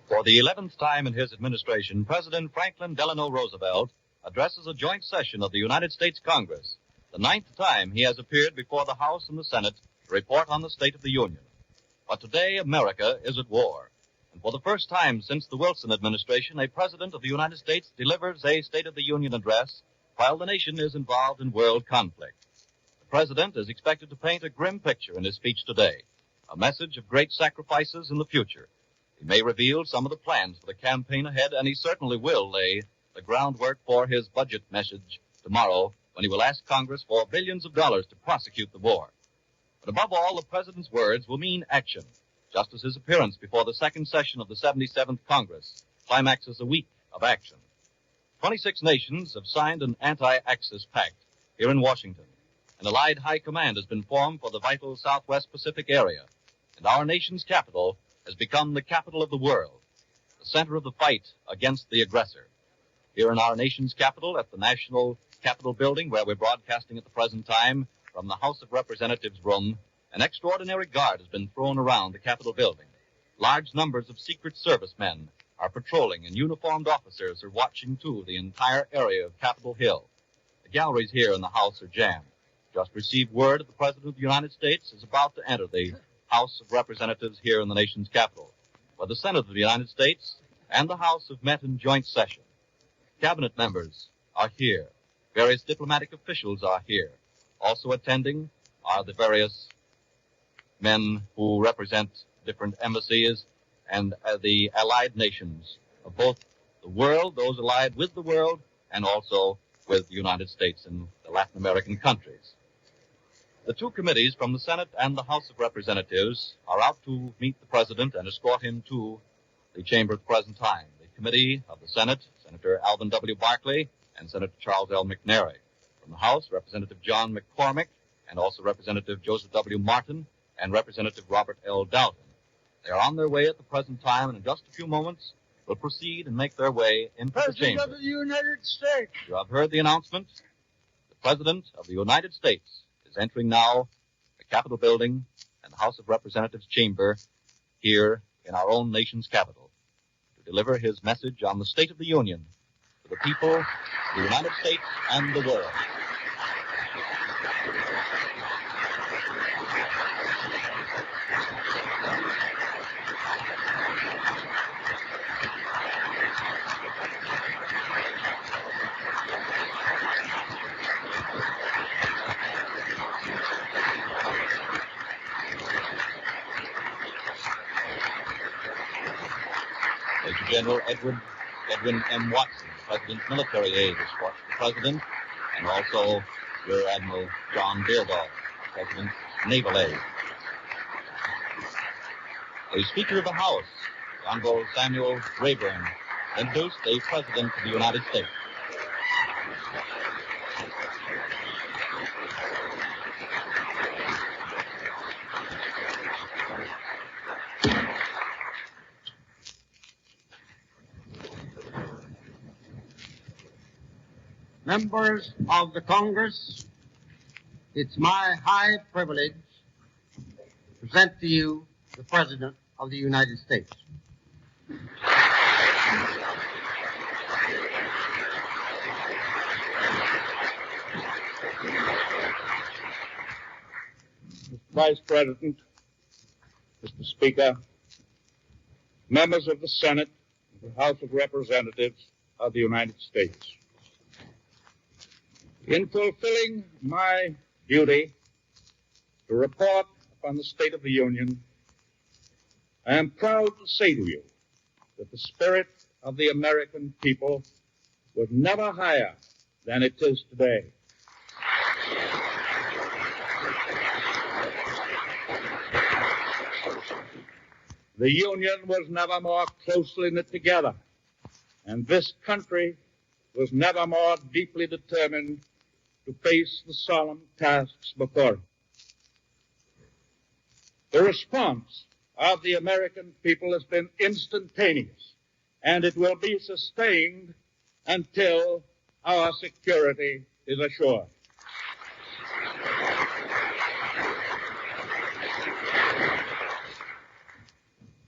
For the 11th time in his administration, President Franklin Delano Roosevelt addresses a joint session of the United States Congress, the 9th time he has appeared before the House and the Senate to report on the State of the Union. But today, America is at war. And for the first time since the Wilson administration, a President of the United States delivers a State of the Union address while the nation is involved in world conflict. The President is expected to paint a grim picture in his speech today, a message of great sacrifices in the future. He may reveal some of the plans for the campaign ahead, and he certainly will lay the groundwork for his budget message tomorrow when he will ask Congress for billions of dollars to prosecute the war. But above all, the President's words will mean action, just as his appearance before the second session of the 77th Congress climaxes a week of action. 26 nations have signed an anti-Axis pact here in Washington. An allied high command has been formed for the vital Southwest Pacific area, and our nation's capital has become the capital of the world, the center of the fight against the aggressor. Here in our nation's capital, at the National Capitol Building, where we're broadcasting at the present time from the House of Representatives room, an extraordinary guard has been thrown around the Capitol Building. Large numbers of Secret Service men are patrolling, and uniformed officers are watching, too, the entire area of Capitol Hill. The galleries here in the House are jammed. Just received word that the President of the United States is about to enter the House of Representatives here in the nation's capital, where the Senate of the United States and the House have met in joint session. Cabinet members are here. Various diplomatic officials are here. Also attending are the various men who represent different embassies and the allied nations of both the world, those allied with the world, and also with the United States and the Latin American countries. The two committees from the Senate and the House of Representatives are out to meet the President and escort him to the chamber at the present time. The committee of the Senate, Senator Alvin W. Barkley and Senator Charles L. McNary. From the House, Representative John McCormick and also Representative Joseph W. Martin and Representative Robert L. Dalton. They are on their way at the present time, and in just a few moments will proceed and make their way into the chamber. President of the United States. You have heard the announcement. The President of the United States is entering now the Capitol Building and the House of Representatives chamber here in our own nation's capital to deliver his message on the State of the Union to the people of the United States and the world. Major General Edwin M. Watson, President's military aide, escorts the President, and also Rear Admiral John Beardall, President's naval aide. The Speaker of the House, Honorable Samuel Rayburn, introduced the President of the United States. Members of the Congress, it's my high privilege to present to you the President of the United States. Mr. Vice President, Mr. Speaker, members of the Senate and the House of Representatives of the United States. In fulfilling my duty to report upon the State of the Union, I am proud to say to you that the spirit of the American people was never higher than it is today. The Union was never more closely knit together, and this country was never more deeply determined to face the solemn tasks before it. The response of the American people has been instantaneous, and it will be sustained until our security is assured.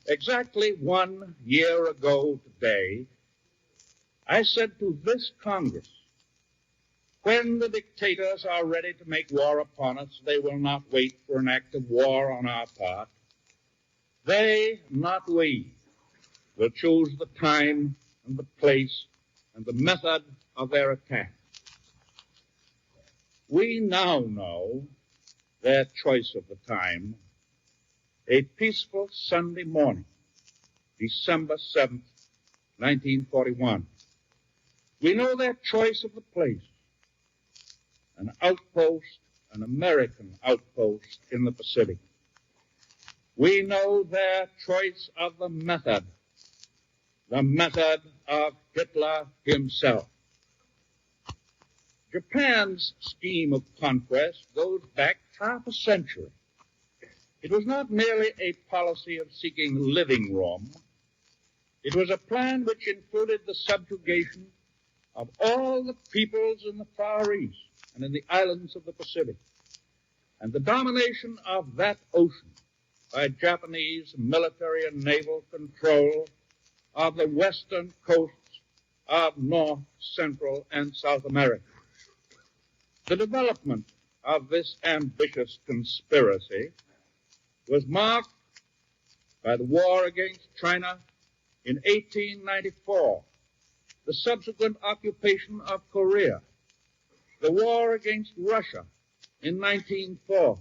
Exactly 1 year ago today, I said to this Congress, when the dictators are ready to make war upon us, they will not wait for an act of war on our part. They, not we, will choose the time and the place and the method of their attack. We now know their choice of the time, a peaceful Sunday morning, December 7th, 1941. We know their choice of the place, an outpost, an American outpost in the Pacific. We know their choice of the method of Hitler himself. Japan's scheme of conquest goes back half a century. It was not merely a policy of seeking living room. It was a plan which included the subjugation of all the peoples in the Far East and in the islands of the Pacific, and the domination of that ocean by Japanese military and naval control of the western coasts of North, Central, and South America. The development of this ambitious conspiracy was marked by the war against China in 1894, the subsequent occupation of Korea, the war against Russia in 1904,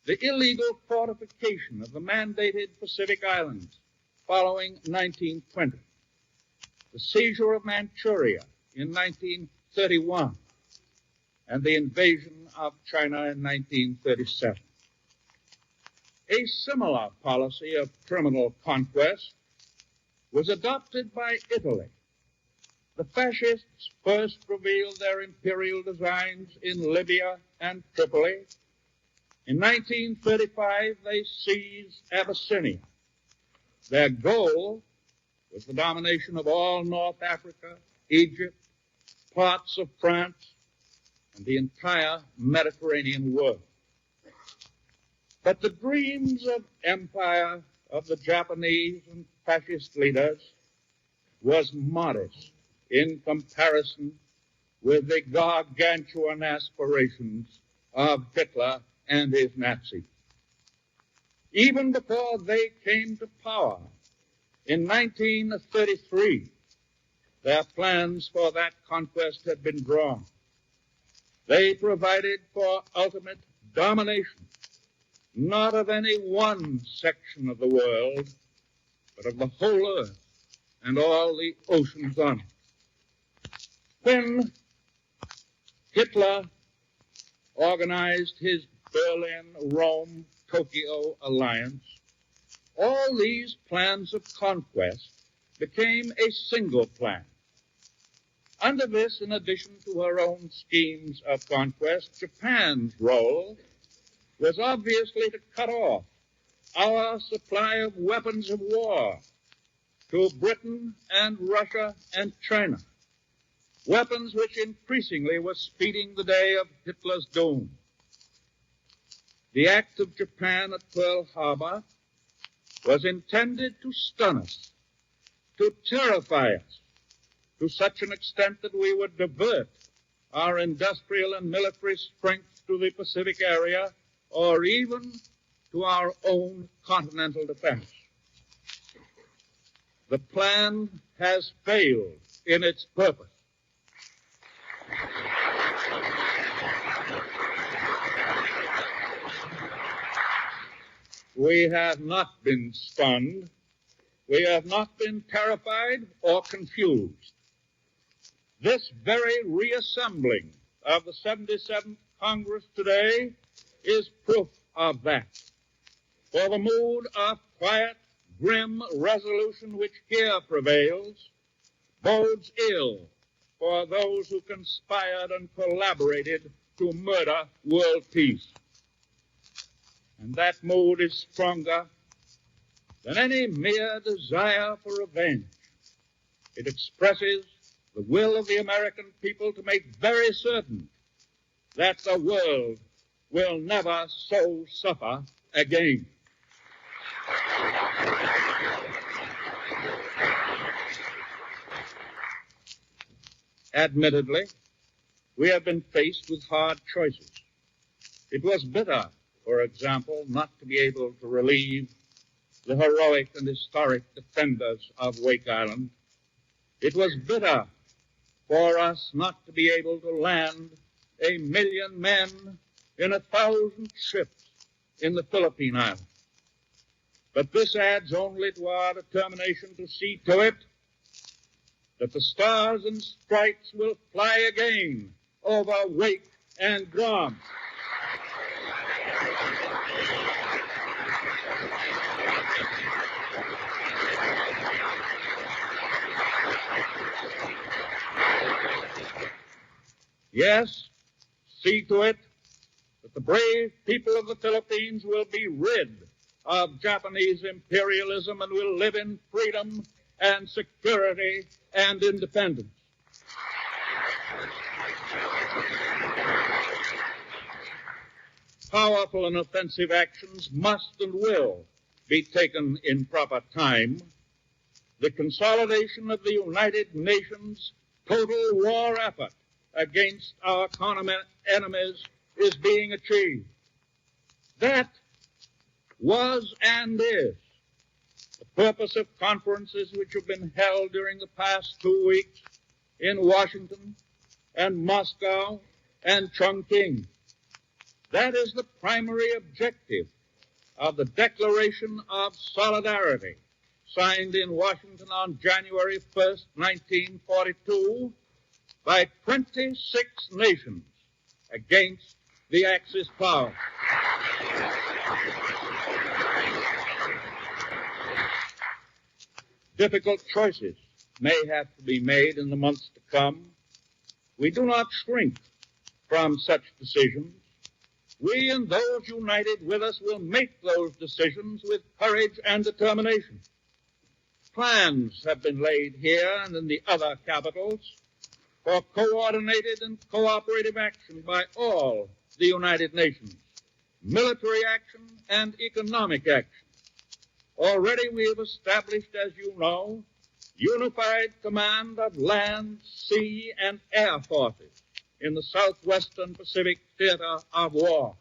the illegal fortification of the mandated Pacific Islands following 1920, the seizure of Manchuria in 1931, and the invasion of China in 1937. A similar policy of criminal conquest was adopted by Italy. The fascists first revealed their imperial designs in Libya and Tripoli. In 1935, they seized Abyssinia. Their goal was the domination of all North Africa, Egypt, parts of France, and the entire Mediterranean world. But the dreams of empire of the Japanese and fascist leaders was modest in comparison with the gargantuan aspirations of Hitler and his Nazis. Even before they came to power in 1933, their plans for that conquest had been drawn. They provided for ultimate domination, not of any one section of the world, but of the whole earth and all the oceans on it. When Hitler organized his Berlin-Rome-Tokyo alliance, all these plans of conquest became a single plan. Under this, in addition to her own schemes of conquest, Japan's role was obviously to cut off our supply of weapons of war to Britain and Russia and China, weapons which increasingly were speeding the day of Hitler's doom. The act of Japan at Pearl Harbor was intended to stun us, to terrify us, to such an extent that we would divert our industrial and military strength to the Pacific area or even to our own continental defense. The plan has failed in its purpose. We have not been stunned. We have not been terrified or confused. This very reassembling of the 77th Congress today is proof of that. For the mood of quiet, grim resolution which here prevails bodes ill for those who conspired and collaborated to murder world peace. And that mood is stronger than any mere desire for revenge. It expresses the will of the American people to make very certain that the world will never so suffer again. Admittedly, we have been faced with hard choices. It was bitter, for example, not to be able to relieve the heroic and historic defenders of Wake Island. It was bitter for us not to be able to land 1 million men in 1,000 ships in the Philippine Islands. But this adds only to our determination to see to it that the stars and stripes will fly again over Wake and Guam. Yes, see to it that the brave people of the Philippines will be rid of Japanese imperialism and will live in freedom and security and independence. Powerful and offensive actions must and will be taken in proper time. The consolidation of the United Nations' total war effort against our common enemies is being achieved. That was and is the purpose of conferences which have been held during the past 2 weeks in Washington and Moscow and Chongqing. That is the primary objective of the Declaration of Solidarity signed in Washington on January 1st, 1942 by 26 nations against the Axis power. Difficult choices may have to be made in the months to come. We do not shrink from such decisions. We and those united with us will make those decisions with courage and determination. Plans have been laid here and in the other capitals for coordinated and cooperative action by all the United Nations, military action and economic action. Already we have established, as you know, unified command of land, sea, and air forces in the Southwestern Pacific Theater of War.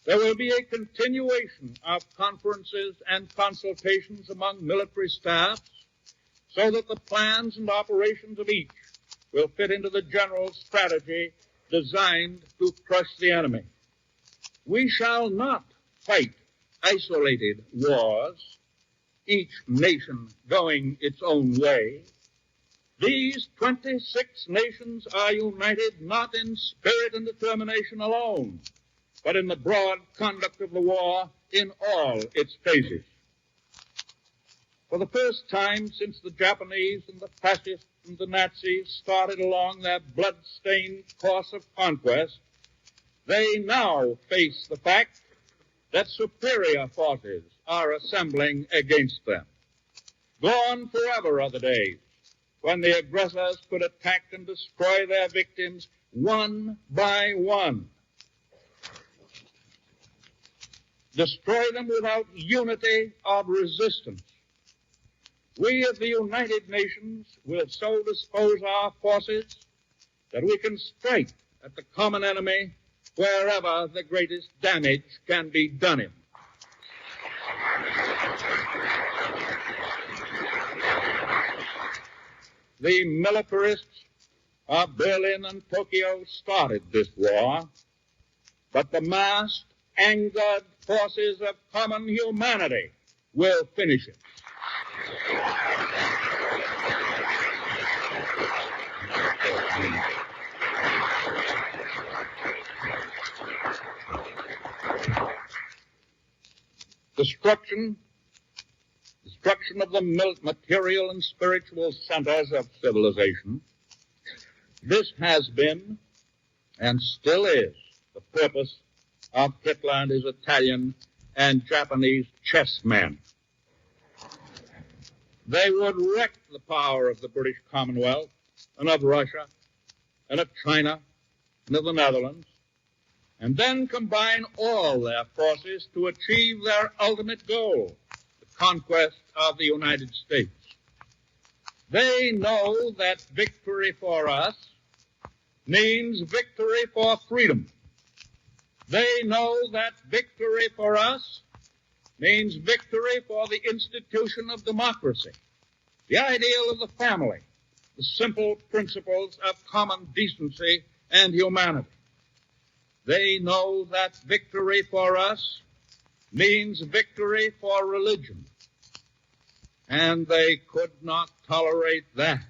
There will be a continuation of conferences and consultations among military staffs so that the plans and operations of each will fit into the general strategy designed to crush the enemy. We shall not fight isolated wars, each nation going its own way. These 26 nations are united not in spirit and determination alone, but in the broad conduct of the war in all its phases. For the first time since the Japanese and the fascists and the Nazis started along their blood-stained course of conquest, they now face the fact that superior forces are assembling against them. Gone forever are the days when the aggressors could attack and destroy their victims one by one. Destroy them without unity of resistance. We of the United Nations will so dispose our forces that we can strike at the common enemy wherever the greatest damage can be done him. The militarists of Berlin and Tokyo started this war, but the massed, angered forces of common humanity will finish it. Destruction of the material and spiritual centers of civilization. This has been and still is the purpose of Hitler and his Italian and Japanese chessmen. They would wreck the power of the British Commonwealth and of Russia and of China and of the Netherlands, and then combine all their forces to achieve their ultimate goal, the conquest of the United States. They know that victory for us means victory for freedom. They know that victory for us means victory for the institution of democracy, the ideal of the family, the simple principles of common decency and humanity. They know that victory for us means victory for religion, and they could not tolerate that.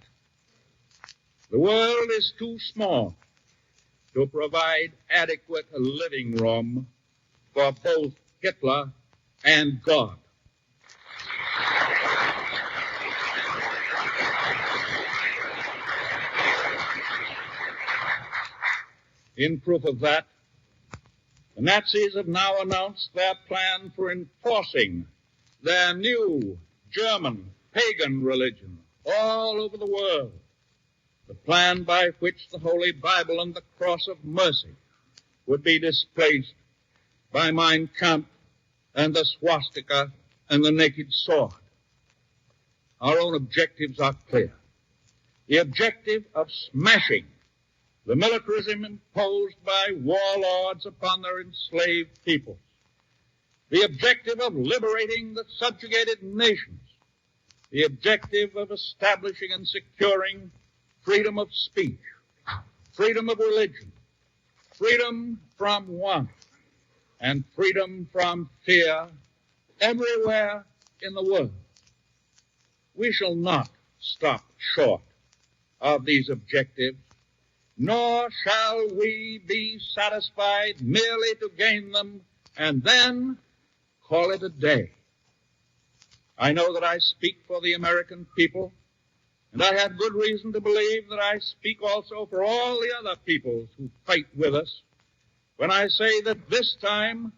The world is too small to provide adequate living room for both Hitler and God. In proof of that, the Nazis have now announced their plan for enforcing their new German pagan religion all over the world, the plan by which the Holy Bible and the cross of mercy would be displaced by Mein Kampf and the swastika and the naked sword. Our own objectives are clear. The objective of smashing the militarism imposed by warlords upon their enslaved peoples. The objective of liberating the subjugated nations. The objective of establishing and securing freedom of speech, freedom of religion, freedom from want, and freedom from fear everywhere in the world. We shall not stop short of these objectives, nor shall we be satisfied merely to gain them and then call it a day. I know that I speak for the American people, and I have good reason to believe that I speak also for all the other peoples who fight with us when I say that this time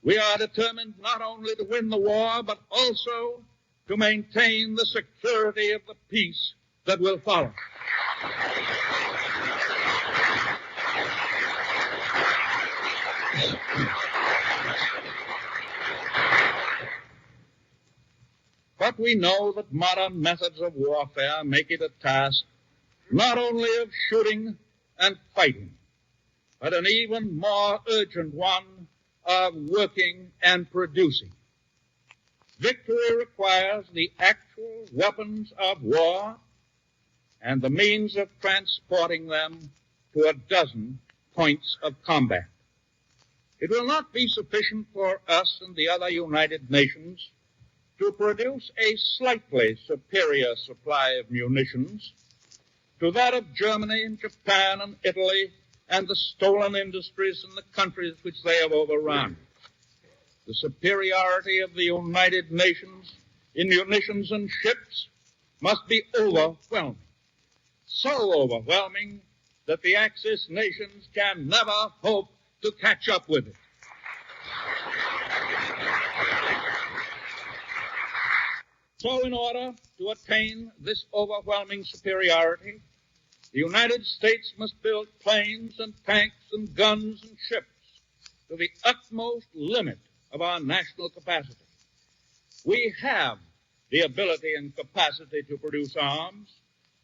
we are determined not only to win the war, but also to maintain the security of the peace that will follow. But we know that modern methods of warfare make it a task not only of shooting and fighting, but an even more urgent one of working and producing. Victory requires the actual weapons of war and the means of transporting them to a dozen points of combat. It will not be sufficient for us and the other United Nations to produce a slightly superior supply of munitions to that of Germany and Japan and Italy and the stolen industries in the countries which they have overrun. The superiority of the United Nations in munitions and ships must be overwhelming, so overwhelming that the Axis nations can never hope to catch up with it. So in order to attain this overwhelming superiority, the United States must build planes and tanks and guns and ships to the utmost limit of our national capacity. We have the ability and capacity to produce arms,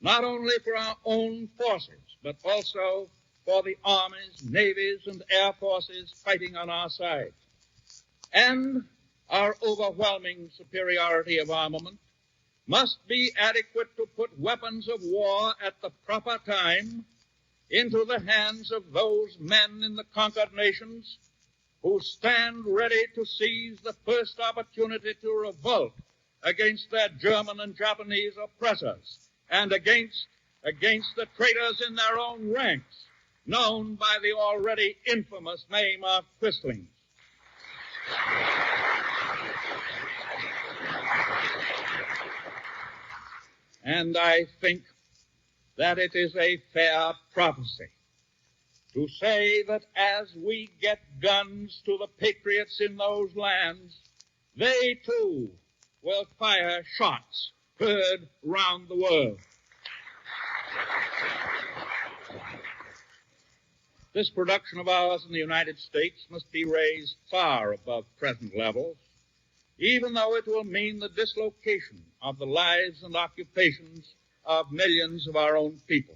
not only for our own forces, but also for the armies, navies, and air forces fighting on our side. And our overwhelming superiority of armament must be adequate to put weapons of war at the proper time into the hands of those men in the conquered nations who stand ready to seize the first opportunity to revolt against their German and Japanese oppressors and against the traitors in their own ranks, known by the already infamous name of Quisling. And I think that it is a fair prophecy to say that as we get guns to the patriots in those lands, they too will fire shots heard round the world. This production of ours in the United States must be raised far above present levels even though it will mean the dislocation of the lives and occupations of millions of our own people.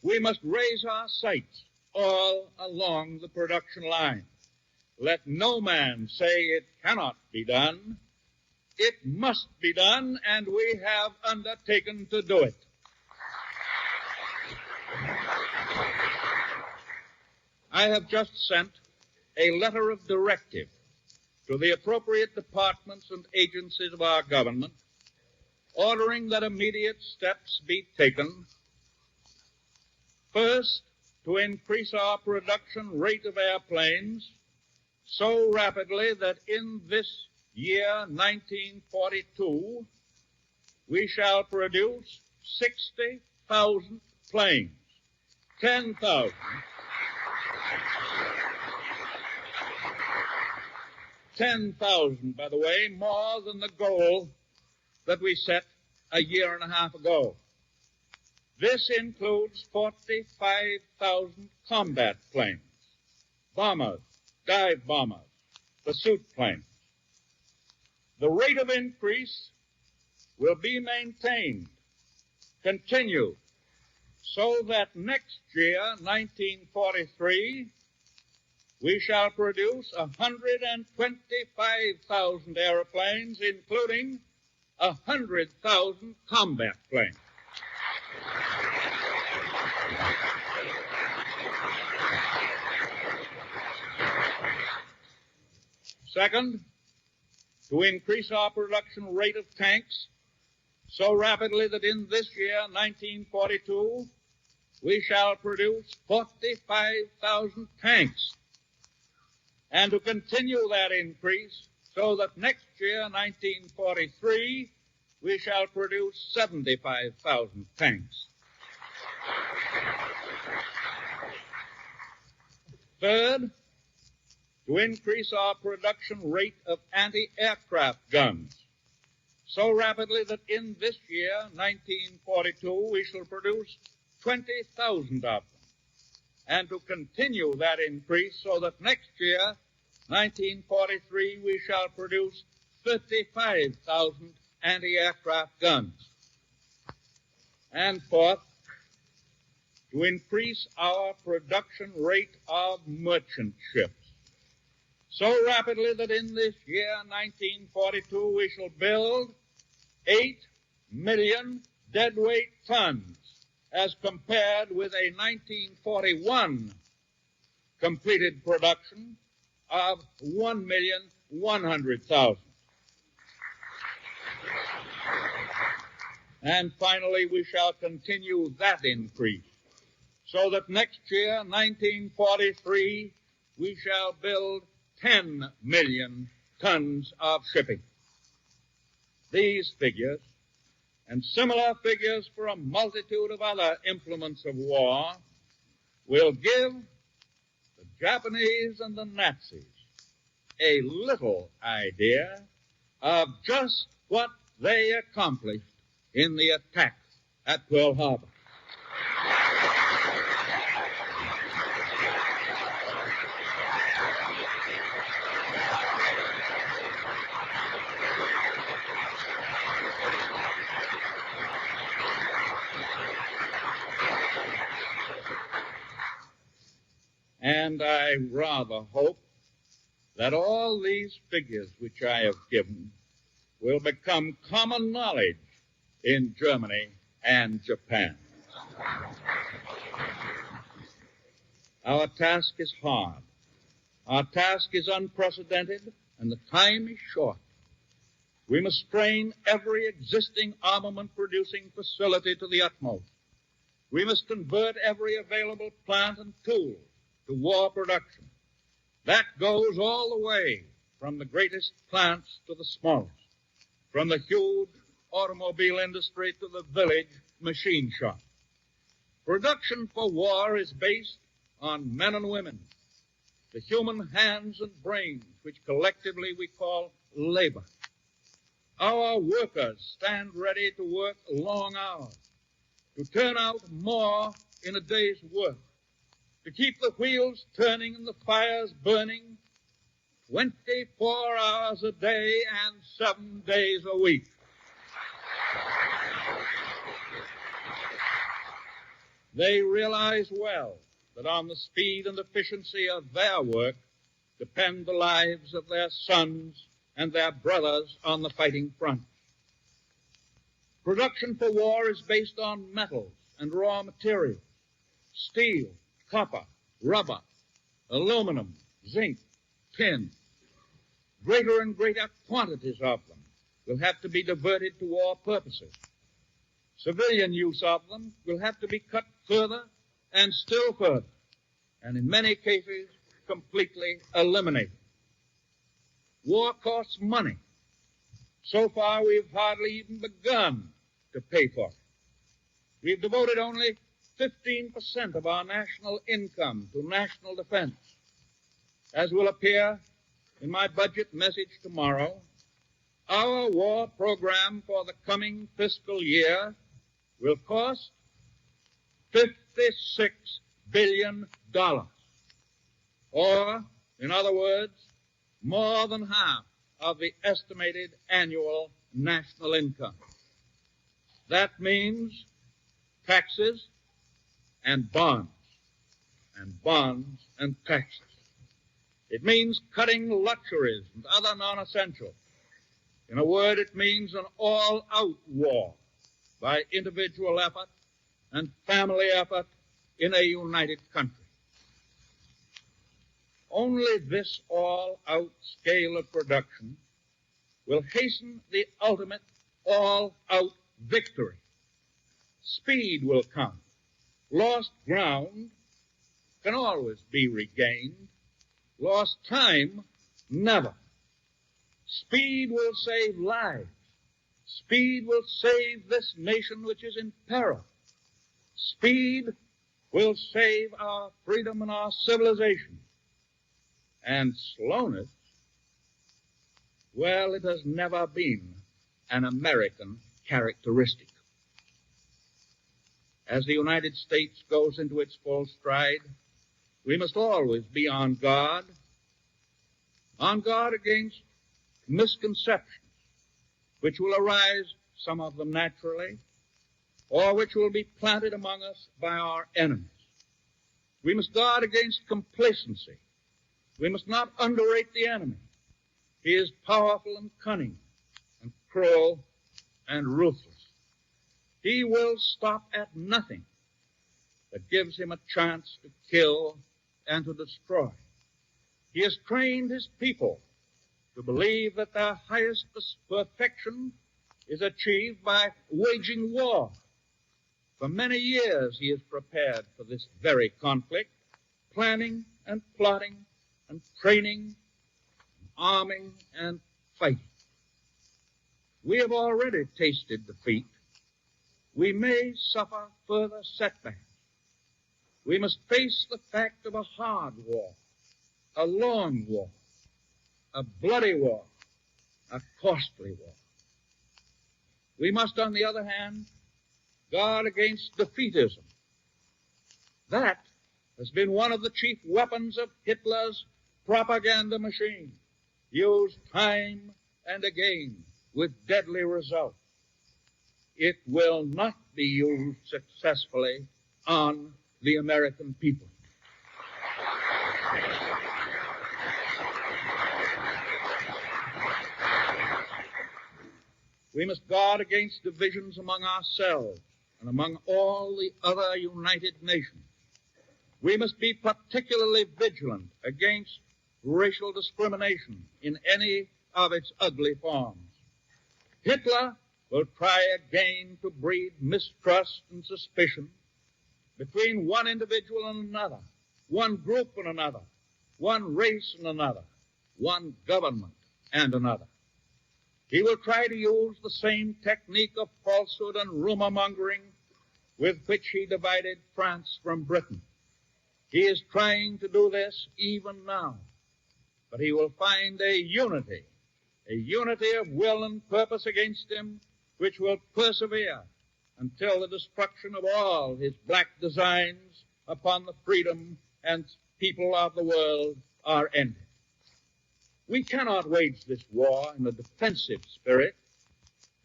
We must raise our sights all along the production line. Let no man say it cannot be done. It must be done, and we have undertaken to do it. I have just sent a letter of directive to the appropriate departments and agencies of our government, ordering that immediate steps be taken. First, to increase our production rate of airplanes so rapidly that in this year, 1942, we shall produce 60,000 planes, 10,000. 10,000, by the way, more than the goal that we set a year and a half ago. This includes 45,000 combat planes, bombers, dive bombers, pursuit planes. The rate of increase will be maintained, continued, so that next year, 1943, we shall produce 125,000 airplanes, including 100,000 combat planes. Second, to increase our production rate of tanks so rapidly that in this year, 1942, we shall produce 45,000 tanks, and to continue that increase so that next year, 1943, we shall produce 75,000 tanks. Third, to increase our production rate of anti-aircraft guns so rapidly that in this year, 1942, we shall produce 20,000 of them, and to continue that increase so that next year, 1943, we shall produce 35,000 anti-aircraft guns. And fourth, to increase our production rate of merchant ships so rapidly that in this year, 1942, we shall build 8 million deadweight tons as compared with a 1941 completed production of 1,100,000. And finally, we shall continue that increase so that next year, 1943, we shall build 10 million tons of shipping. These figures, and similar figures for a multitude of other implements of war, will give the Japanese and the Nazis a little idea of just what they accomplished in the attack at Pearl Harbor. And I rather hope that all these figures which I have given will become common knowledge in Germany and Japan. Our task is hard. Our task is unprecedented, and the time is short. We must strain every existing armament-producing facility to the utmost. We must convert every available plant and tool to war production. That goes all the way from the greatest plants to the smallest, from the huge automobile industry to the village machine shop. Production for war is based on men and women, the human hands and brains which collectively we call labor. Our workers stand ready to work long hours, to turn out more in a day's work, to keep the wheels turning and the fires burning 24 hours a day and 7 days a week. They realize well that on the speed and efficiency of their work depend the lives of their sons and their brothers on the fighting front. Production for war is based on metals and raw materials: steel, copper, rubber, aluminum, zinc, tin. Greater and greater quantities of them will have to be diverted to war purposes. Civilian use of them will have to be cut further and still further, and in many cases completely eliminated. War costs money. So far, we've hardly even begun to pay for it. We've devoted only 15% of our national income to national defense. As will appear in my budget message tomorrow, our war program for the coming fiscal year will cost $56 billion. Or, in other words, more than half of the estimated annual national income. That means taxes and bonds and taxes. It means cutting luxuries and other non-essentials. In a word, it means an all-out war by individual effort and family effort in a united country. Only this all-out scale of production will hasten the ultimate all-out victory. Speed will come. Lost ground can always be regained. Lost time, never. Speed will save lives. Speed will save this nation which is in peril. Speed will save our freedom and our civilization. And slowness, well, it has never been an American characteristic. As the United States goes into its full stride, we must always be on guard against misconceptions, which will arise, some of them naturally, or which will be planted among us by our enemies. We must guard against complacency. We must not underrate the enemy. He is powerful and cunning and cruel and ruthless. He will stop at nothing that gives him a chance to kill and to destroy. He has trained his people to believe that their highest perfection is achieved by waging war. For many years he has prepared for this very conflict, planning and plotting and training, and arming and fighting. We have already tasted defeat. We may suffer further setbacks. We must face the fact of a hard war, a long war, a bloody war, a costly war. We must, on the other hand, guard against defeatism. That has been one of the chief weapons of Hitler's propaganda machine, used time and again with deadly results. It will not be used successfully on the American people. We must guard against divisions among ourselves and among all the other united nations. We must be particularly vigilant against racial discrimination in any of its ugly forms. Hitler will try again to breed mistrust and suspicion between one individual and another, one group and another, one race and another, one government and another. He will try to use the same technique of falsehood and rumor-mongering with which he divided France from Britain. He is trying to do this even now, but he will find a unity of will and purpose against him, which will persevere until the destruction of all his black designs upon the freedom and people of the world are ended. We cannot wage this war in a defensive spirit.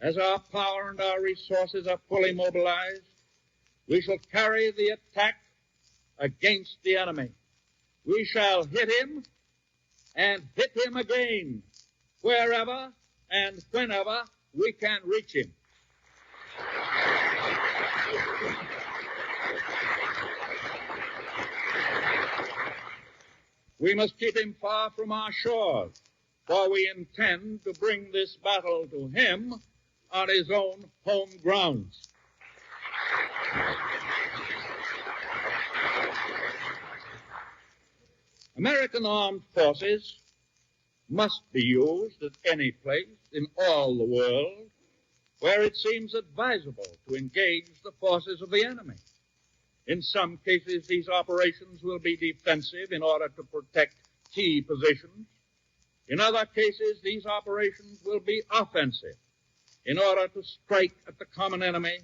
As our power and our resources are fully mobilized, we shall carry the attack against the enemy. We shall hit him and hit him again, wherever and whenever we can reach him. We must keep him far from our shores, for we intend to bring this battle to him on his own home grounds. American armed forces must be used at any place in all the world where it seems advisable to engage the forces of the enemy. In some cases, these operations will be defensive in order to protect key positions. In other cases, these operations will be offensive in order to strike at the common enemy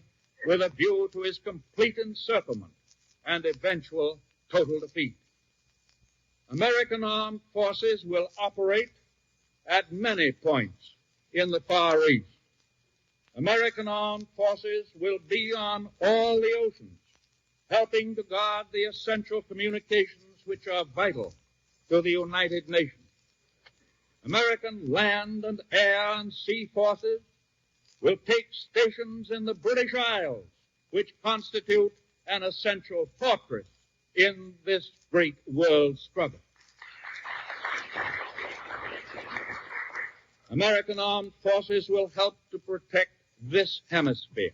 with a view to his complete encirclement and eventual total defeat. American armed forces will operate at many points in the Far East. American armed forces will be on all the oceans, helping to guard the essential communications which are vital to the United Nations. American land and air and sea forces will take stations in the British Isles, which constitute an essential fortress in this great world struggle. American armed forces will help to protect this hemisphere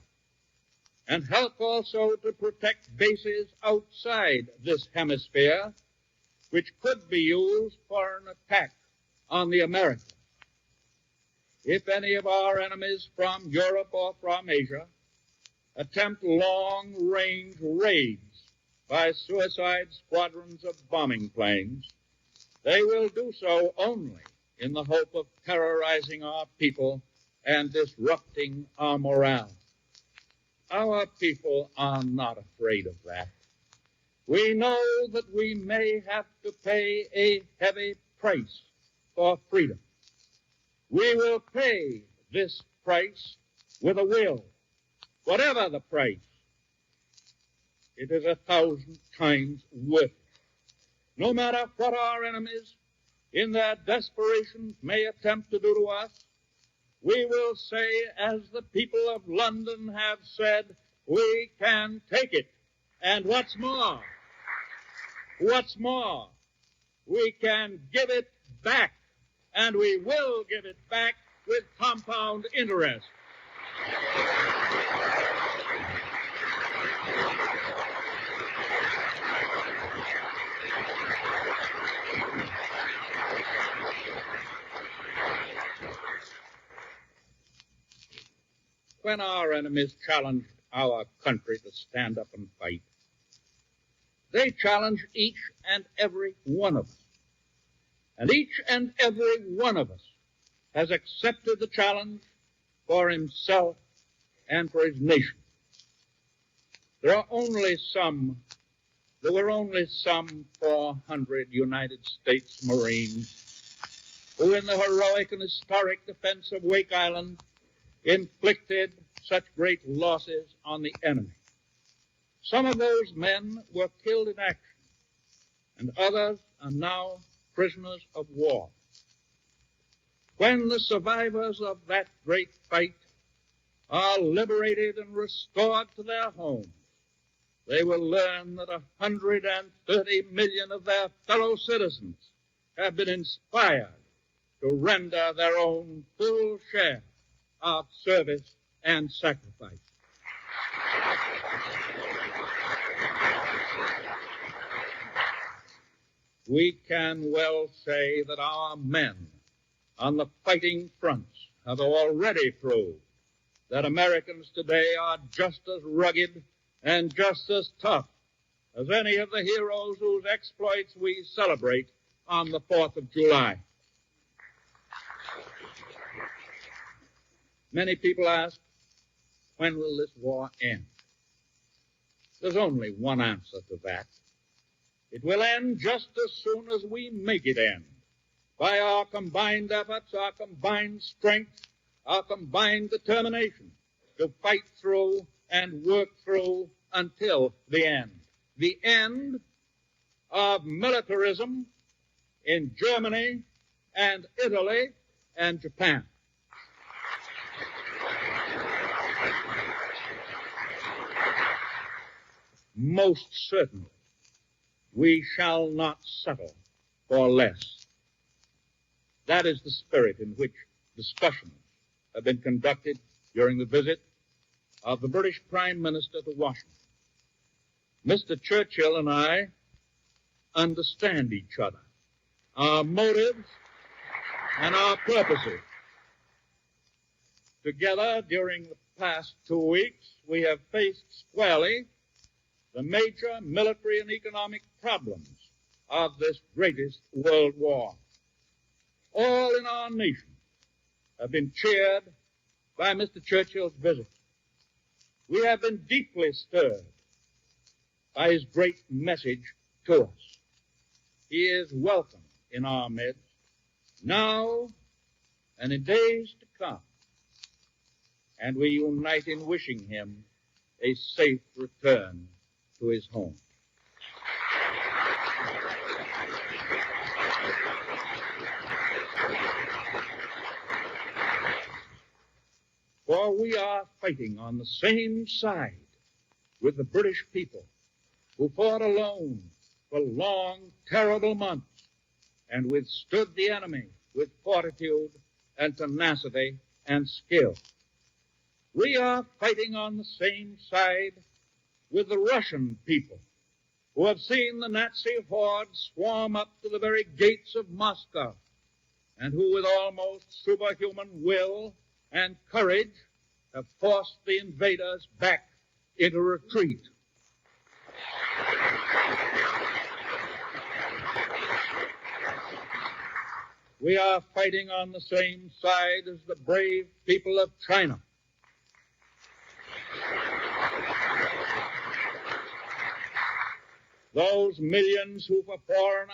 and help also to protect bases outside this hemisphere, which could be used for an attack on the Americas. If any of our enemies from Europe or from Asia attempt long-range raids by suicide squadrons of bombing planes, they will do so only in the hope of terrorizing our people and disrupting our morale. Our people are not afraid of that. We know that we may have to pay a heavy price for freedom. We will pay this price with a will, whatever the price. It is 1,000 times worth it. No matter what our enemies in their desperation may attempt to do to us, we will say, as the people of London have said, we can take it. And what's more, we can give it back, and we will give it back with compound interest. When our enemies challenged our country to stand up and fight, they challenged each and every one of us. And each and every one of us has accepted the challenge for himself and for his nation. There were only some 400 United States Marines who, in the heroic and historic defense of Wake Island, inflicted such great losses on the enemy. Some of those men were killed in action, and others are now prisoners of war. When the survivors of that great fight are liberated and restored to their homes, they will learn that 130 million of their fellow citizens have been inspired to render their own full share of service and sacrifice. We can well say that our men on the fighting fronts have already proved that Americans today are just as rugged and just as tough as any of the heroes whose exploits we celebrate on the 4th of July. Many people ask, when will this war end? There's only one answer to that. It will end just as soon as we make it end. by our combined efforts, our combined strength, our combined determination to fight through and work through until the end of militarism in Germany and Italy and Japan. Most certainly, we shall not settle for less. That is the spirit in which discussions have been conducted during the visit of the British Prime Minister to Washington. Mr. Churchill and I understand each other, our motives and our purposes. Together, during the past 2 weeks, we have faced squarely the major military and economic problems of this greatest world war. All in our nation have been cheered by Mr. Churchill's visit. We have been deeply stirred by his great message to us. He is welcome in our midst now and in days to come, and we unite in wishing him a safe return to his home. For we are fighting on the same side with the British people who fought alone for long, terrible months and withstood the enemy with fortitude and tenacity and skill. We are fighting on the same side with the Russian people who have seen the Nazi horde swarm up to the very gates of Moscow and who with almost superhuman will and courage have forced the invaders back into retreat. We are fighting on the same side as the brave people of China. Those millions who for 4.5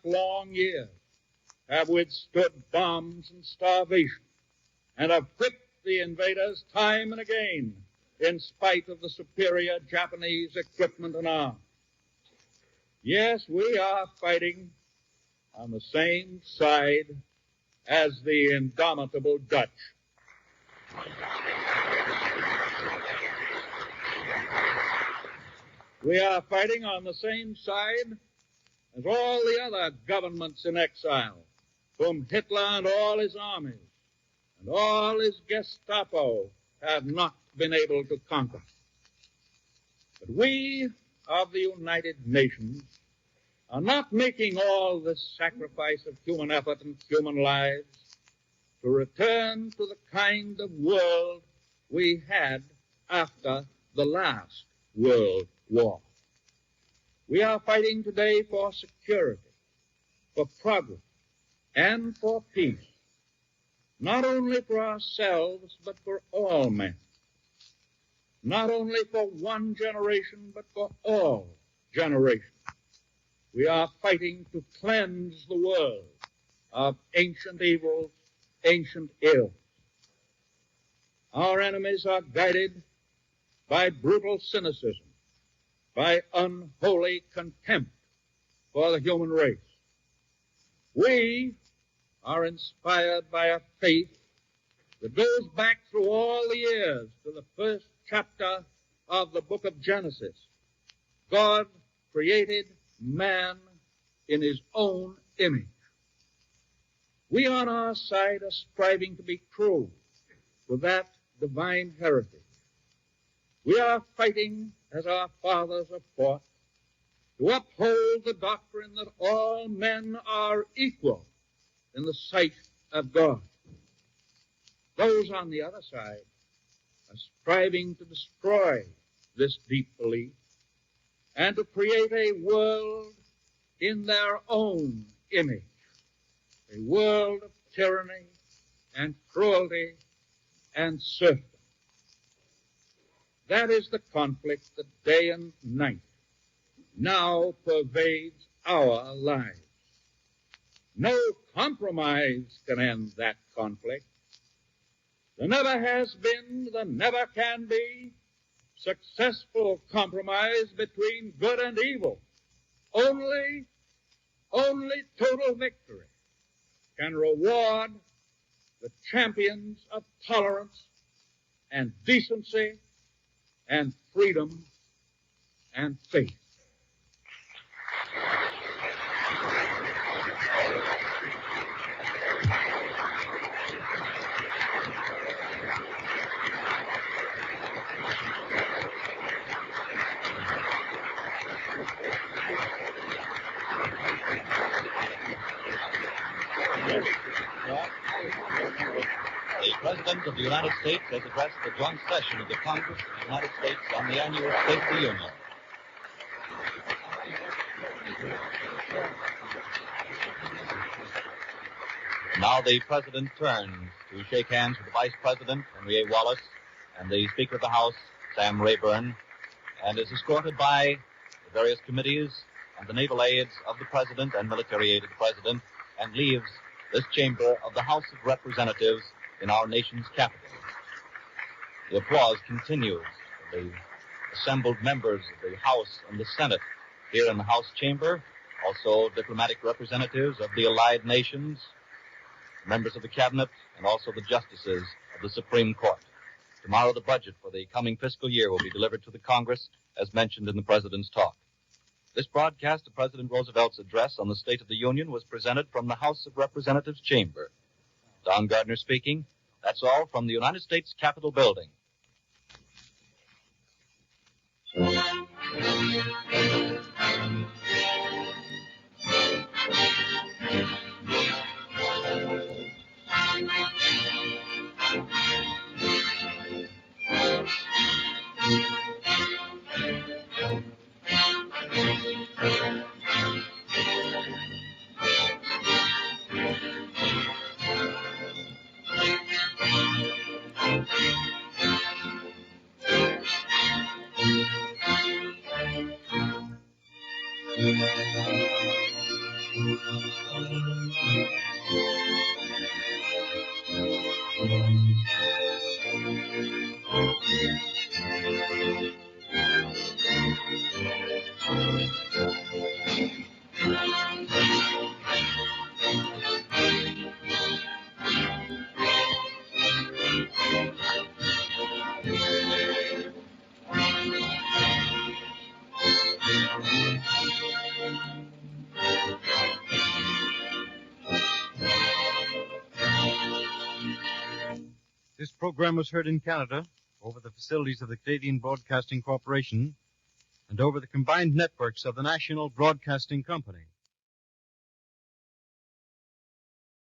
long years have withstood bombs and starvation and have whipped the invaders time and again in spite of the superior Japanese equipment and arms. Yes, we are fighting on the same side as the indomitable Dutch. We are fighting on the same side as all the other governments in exile, whom Hitler and all his armies and all his Gestapo have not been able to conquer. But we of the United Nations are not making all this sacrifice of human effort and human lives to return to the kind of world we had after the last World War. We are fighting today for security, for progress, and for peace, not only for ourselves, but for all men. Not only for one generation, but for all generations. We are fighting to cleanse the world of ancient evils, ancient ills. Our enemies are guided by brutal cynicism, by unholy contempt for the human race. We are inspired by a faith that goes back through all the years to the first chapter of the book of Genesis. God created man in his own image. We on our side are striving to be true to that divine heritage. We are fighting, as our fathers have fought, to uphold the doctrine that all men are equal in the sight of God. Those on the other side are striving to destroy this deep belief and to create a world in their own image, a world of tyranny and cruelty and serfdom. That is the conflict that day and night now pervades our lives. No compromise can end that conflict. There never has been, there never can be successful compromise between good and evil. Only total victory can reward the champions of tolerance and decency and freedom and faith. The President of the United States has addressed the joint session of the Congress of the United States on the annual State of the Union. Now the President turns to shake hands with the Vice President, Henry A. Wallace, and the Speaker of the House, Sam Rayburn, and is escorted by the various committees and the naval aides of the President and military aid of the President, and leaves this chamber of the House of Representatives in our nation's capital. The applause continues for the assembled members of the House and the Senate here in the House chamber, also diplomatic representatives of the allied nations, members of the Cabinet, and also the justices of the Supreme Court. Tomorrow the budget for the coming fiscal year will be delivered to the Congress, as mentioned in the President's talk. This broadcast of President Roosevelt's address on the State of the Union was presented from the House of Representatives chamber. Don Gardner speaking. That's all from the United States Capitol building. This program was heard in Canada over the facilities of the Canadian Broadcasting Corporation and over the combined networks of the National Broadcasting Company.